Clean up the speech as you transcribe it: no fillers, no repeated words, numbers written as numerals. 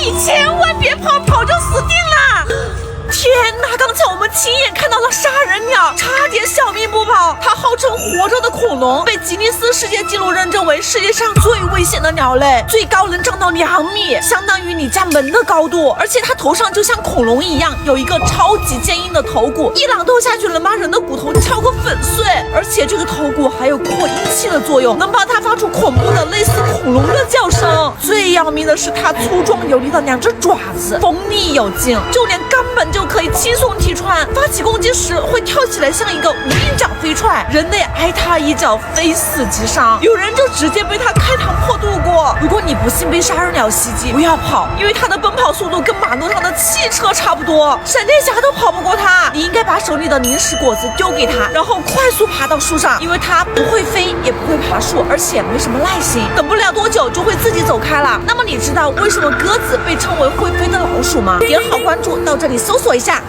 你千万别跑，跑就死定了。天哪！刚才我们亲眼看到了杀人鸟，差点小命不保。它号称活着的恐龙，被吉尼斯世界纪录认证为世界上最危险的鸟类，最高能长到2米，相当于你家门的高度。而且它头上就像恐龙一样，有一个超级坚硬的头骨，一榔头下去能把人的骨头敲个粉碎。而且这个头骨还有扩音器的作用，能帮它发出恐怖的类似恐龙的叫声。最要命的是它粗壮有力的2只爪子，锋利有劲，就连肛门就可以轻松踢穿，发起攻击时会跳起来像一个无影脚飞踹，人类挨它一脚非死即伤，有人就直接被它开膛破肚过。如果你不幸被杀人鸟袭击，不要跑，因为它的奔跑速度跟马路上的汽车差不多，闪电侠都跑不过它。你应该把手里的零食果子丢给它，然后快速爬到树上，因为它不会飞也不会爬树，而且没什么耐心，等不了多久就会自己走开了。那么你知道为什么鸽子被称为会飞的老鼠吗？点好关注，到这里搜索一下。